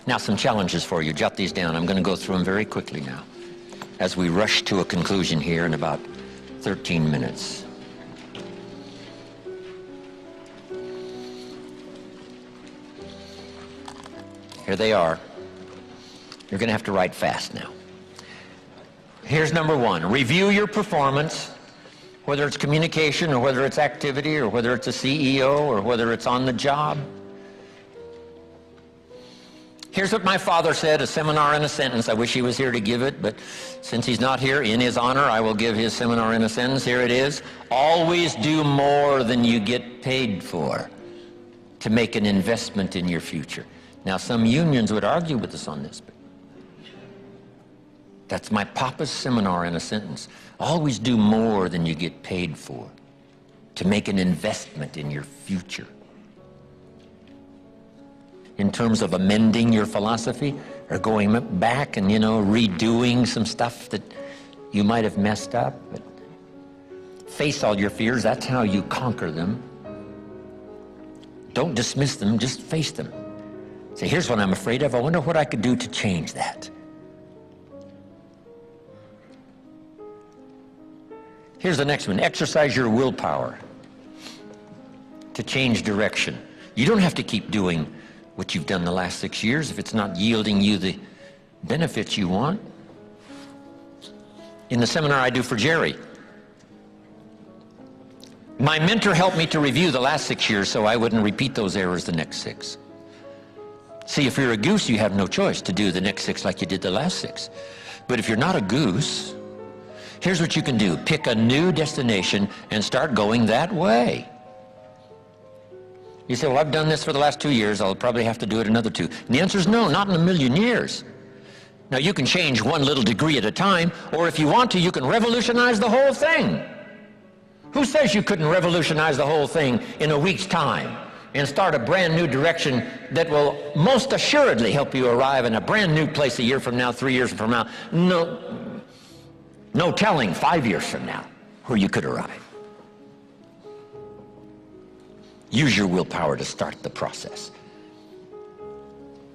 Now, some challenges for you. Jot these down. I'm going to go through them very quickly now as we rush to a conclusion here in about 13 minutes. Here they are. You're going to have to write fast now. Here's number one. Review your performance, whether it's communication or whether it's activity or whether it's a CEO or whether it's on the job. Here's what my father said, a seminar in a sentence. I wish he was here to give it, but since he's not here, in his honor, I will give his seminar in a sentence. Here it is. Always do more than you get paid for to make an investment in your future. Now, some unions would argue with us on this, but that's my papa's seminar in a sentence. Always do more than you get paid for to make an investment in your future. In terms of amending your philosophy or going back and, redoing some stuff that you might have messed up. But face all your fears. That's how you conquer them. Don't dismiss them. Just face them. Say, here's what I'm afraid of. I wonder what I could do to change that. Here's the next one. Exercise your willpower to change direction. You don't have to keep doing what you've done the last 6 years if it's not yielding you the benefits you want. In the seminar I do for Jerry, my mentor helped me to review the last 6 years so I wouldn't repeat those errors the next 6. See, if you're a goose, you have no choice to do the next 6 like you did the last 6. But if you're not a goose, here's what you can do. Pick a new destination and start going that way. You say, well, I've done this for the last 2 years. I'll probably have to do it another 2. And the answer is no, not in a million years. Now, you can change one little degree at a time, or if you want to, you can revolutionize the whole thing. Who says you couldn't revolutionize the whole thing in a week's time and start a brand new direction that will most assuredly help you arrive in a brand new place a year from now, 3 years from now? No telling 5 years from now where you could arrive. Use your willpower to start the process.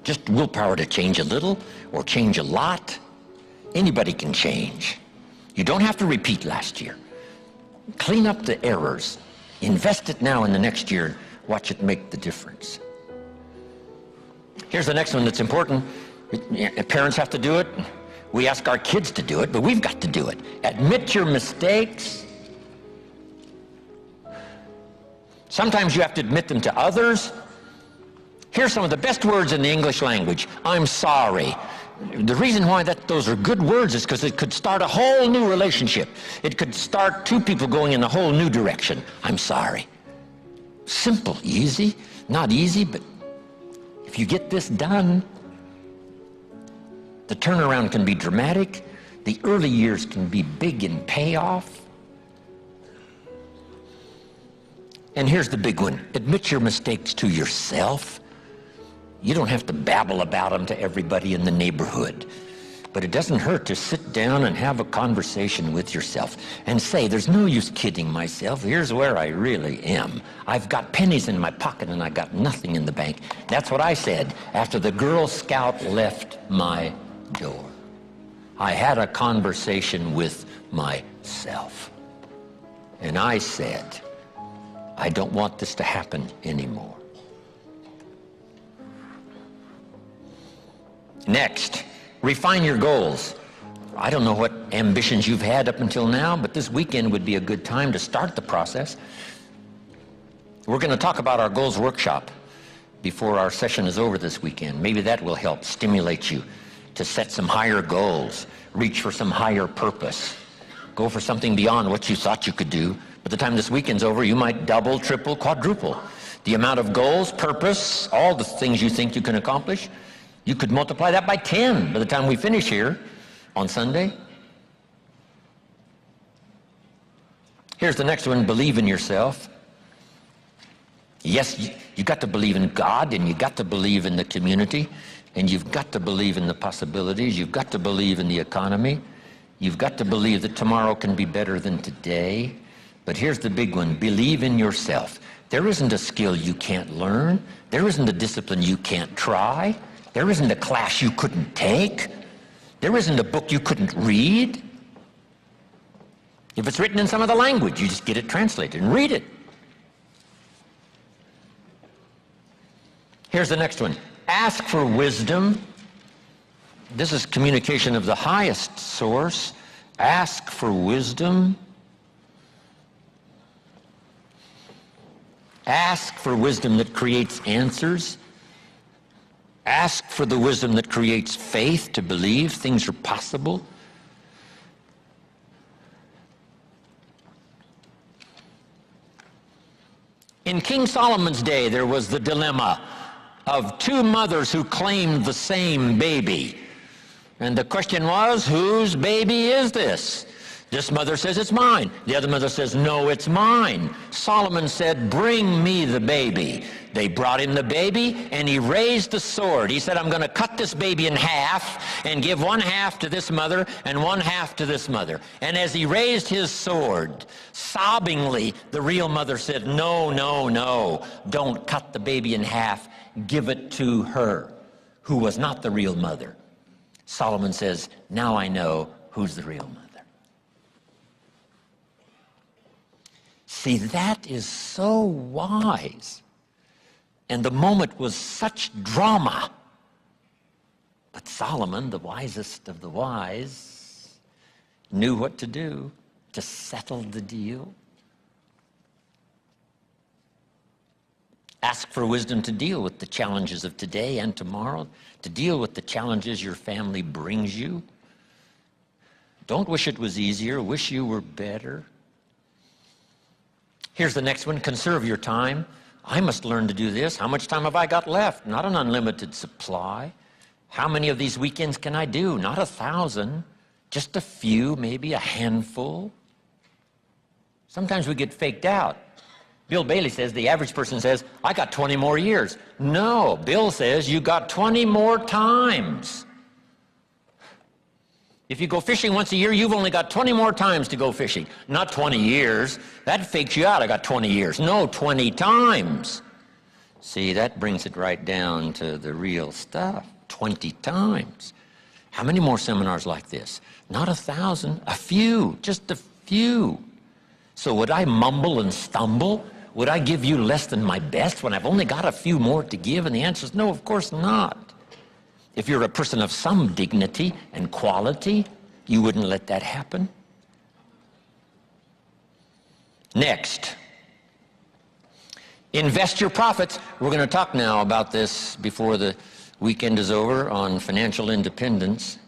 Just willpower to change a little or change a lot. Anybody can change. You don't have to repeat last year. Clean up the errors. Invest it now in the next year. Watch it make the difference. Here's the next one that's important. Parents have to do it. We ask our kids to do it, but we've got to do it. Admit your mistakes. Sometimes you have to admit them to others. Here's some of the best words in the English language. I'm sorry. The reason why those are good words is because it could start a whole new relationship. It could start 2 people going in a whole new direction. I'm sorry. Simple, easy, not easy, but if you get this done, the turnaround can be dramatic. The early years can be big in payoff. And here's the big one. Admit your mistakes to yourself. You don't have to babble about them to everybody in the neighborhood. But it doesn't hurt to sit down and have a conversation with yourself and say, there's no use kidding myself. Here's where I really am. I've got pennies in my pocket and I got nothing in the bank. That's what I said after the Girl Scout left my door. I had a conversation with myself. And I said, I don't want this to happen anymore. Next, refine your goals. I don't know what ambitions you've had up until now, but this weekend would be a good time to start the process. We're going to talk about our goals workshop before our session is over this weekend. Maybe that will help stimulate you to set some higher goals, reach for some higher purpose, go for something beyond what you thought you could do. By the time this weekend's over, you might double, triple, quadruple the amount of goals, purpose, all the things you think you can accomplish. You could multiply that by 10 by the time we finish here on Sunday. Here's the next one. Believe in yourself. Yes, you got to believe in God, and you got to believe in the community, and you've got to believe in the possibilities. You've got to believe in the economy. You've got to believe that tomorrow can be better than today. But here's the big one. Believe in yourself. There isn't a skill you can't learn. There isn't a discipline you can't try. There isn't a class you couldn't take. There isn't a book you couldn't read. If it's written in some other language, you just get it translated and read it. Here's the next one. Ask for wisdom. This is communication of the highest source. Ask for wisdom. Ask for wisdom that creates answers. Ask for the wisdom that creates faith to believe things are possible. In King Solomon's day, there was the dilemma of two mothers who claimed the same baby. And the question was, whose baby is this? This mother says, it's mine. The other mother says, no, it's mine. Solomon said, bring me the baby. They brought him the baby, and he raised the sword. He said, I'm going to cut this baby in half and give one half to this mother and one half to this mother. And as he raised his sword, sobbingly, the real mother said, no, no, no, don't cut the baby in half. Give it to her, who was not the real mother. Solomon says, now I know who's the real mother. See, that is so wise. And the moment was such drama. But Solomon, the wisest of the wise, knew what to do to settle the deal. Ask for wisdom to deal with the challenges of today and tomorrow, to deal with the challenges your family brings you. Don't wish it was easier, wish you were better. Here's the next one, conserve your time. I must learn to do this. How much time have I got left? Not an unlimited supply. How many of these weekends can I do? Not 1,000, just a few, maybe a handful. Sometimes we get faked out. Bill Bailey says, the average person says, I got 20 more years. No, Bill says, you got 20 more times. If you go fishing once a year, you've only got 20 more times to go fishing. Not 20 years. That fakes you out. I got 20 years. No, 20 times. See, that brings it right down to the real stuff. 20 times. How many more seminars like this? Not 1,000, a few, just a few. So would I mumble and stumble? Would I give you less than my best when I've only got a few more to give? And the answer is no, of course not. If you're a person of some dignity and quality, you wouldn't let that happen. Next, invest your profits. We're going to talk now about this before the weekend is over on financial independence.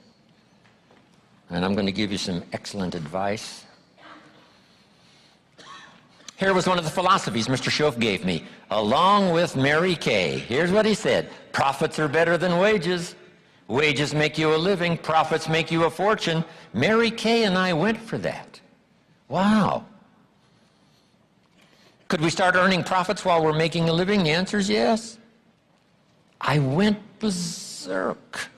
And I'm going to give you some excellent advice. Here was one of the philosophies Mr. Shoaff gave me, along with Mary Kay. Here's what he said. Profits are better than wages. Wages make you a living. Profits make you a fortune. Mary Kay and I went for that. Wow. Could we start earning profits while we're making a living? The answer is yes. I went berserk.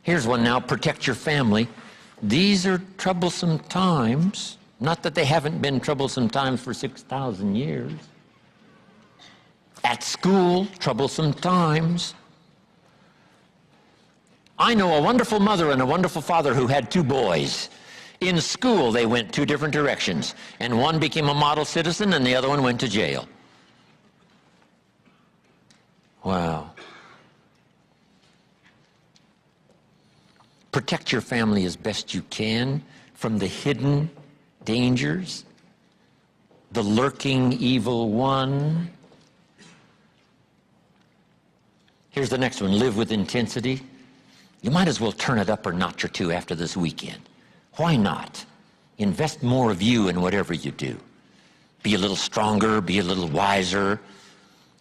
Here's one now. Protect your family. These are troublesome times. Not that they haven't been troublesome times for 6,000 years. At school, troublesome times. I know a wonderful mother and a wonderful father who had two boys. In school, they went two different directions, and one became a model citizen and the other one went to jail. Wow. Protect your family as best you can from the hidden dangers, the lurking evil one. Here's the next one, live with intensity. You might as well turn it up a notch or two after this weekend. Why not? Invest more of you in whatever you do. Be a little stronger, be a little wiser,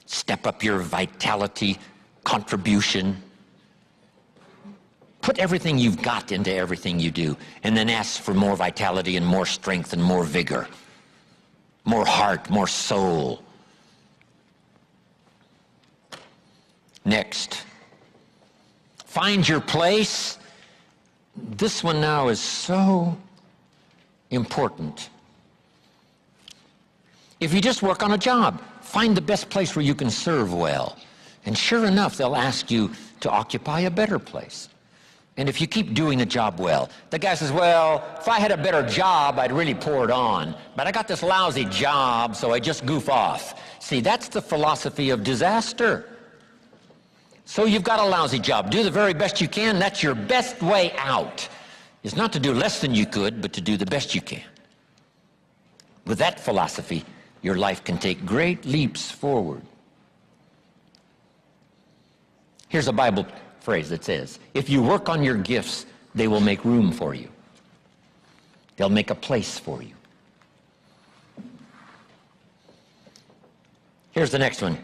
step up your vitality, contribution. Put everything you've got into everything you do, and then ask for more vitality and more strength and more vigor, more heart, more soul. Next, find your place. This one now is so important. If you just work on a job, find the best place where you can serve well. And sure enough, they'll ask you to occupy a better place. And if you keep doing the job well, the guy says, well, if I had a better job, I'd really pour it on. But I got this lousy job, so I just goof off. See, that's the philosophy of disaster. So you've got a lousy job. Do the very best you can. That's your best way out. It's not to do less than you could, but to do the best you can. With that philosophy, your life can take great leaps forward. Here's a Bible phrase that says, if you work on your gifts, they will make room for you. They'll make a place for you. Here's the next one.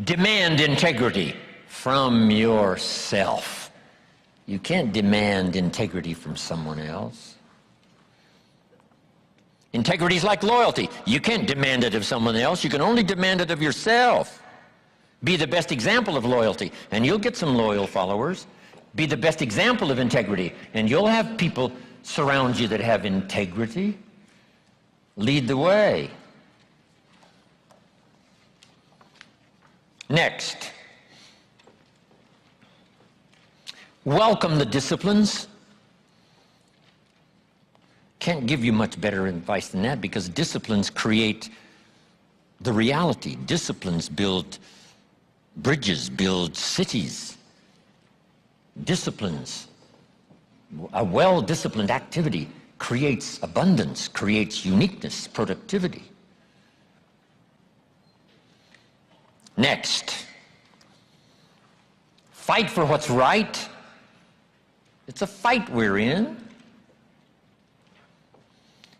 Demand integrity from yourself. You can't demand integrity from someone else. Integrity is like loyalty. You can't demand it of someone else. You can only demand it of yourself. Be the best example of loyalty, and you'll get some loyal followers. Be the best example of integrity, and you'll have people surround you that have integrity. Lead the way. Next. Welcome the disciplines. Can't give you much better advice than that, because disciplines create the reality. Disciplines build bridges, build cities. Disciplines, a well-disciplined activity creates abundance, creates uniqueness, productivity. Next, fight for what's right. It's a fight we're in.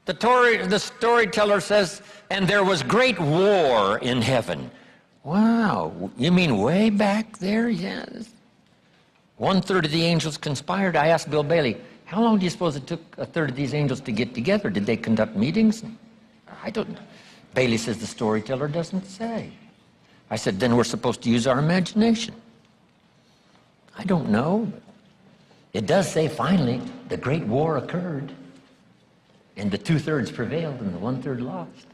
The storyteller says, and there was great war in heaven. Wow, you mean way back there? Yes. 1/3 of the angels conspired. I asked Bill Bailey, how long do you suppose it took 1/3 of these angels to get together? Did they conduct meetings? I don't know. Bailey says the storyteller doesn't say. I said, then we're supposed to use our imagination. I don't know. It does say finally the great war occurred, and the 2/3 prevailed and the 1/3 lost.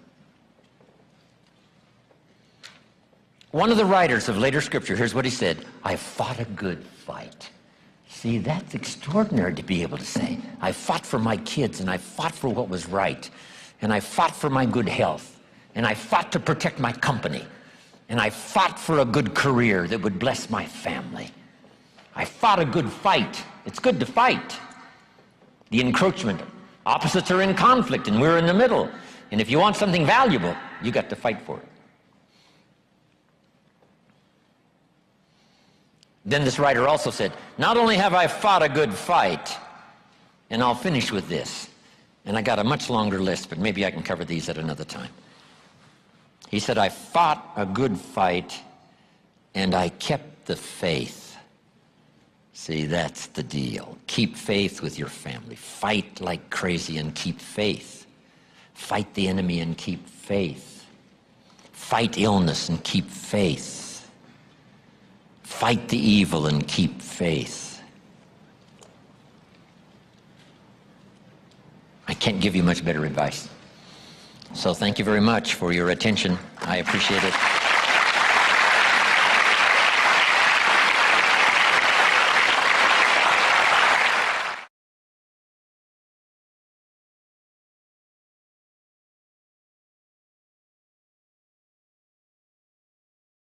One of the writers of later scripture, here's what he said, I fought a good fight. See, that's extraordinary to be able to say. I fought for my kids, and I fought for what was right, and I fought for my good health, and I fought to protect my company, and I fought for a good career that would bless my family. I fought a good fight. It's good to fight. The encroachment. Opposites are in conflict, and we're in the middle. And if you want something valuable, you got to fight for it. Then this writer also said, not only have I fought a good fight, and I'll finish with this, and I got a much longer list, but maybe I can cover these at another time. He said, I fought a good fight, and I kept the faith. See, that's the deal. Keep faith with your family. Fight like crazy and keep faith. Fight the enemy and keep faith. Fight illness and keep faith. Fight the evil and keep faith. I can't give you much better advice. So thank you very much for your attention. I appreciate it.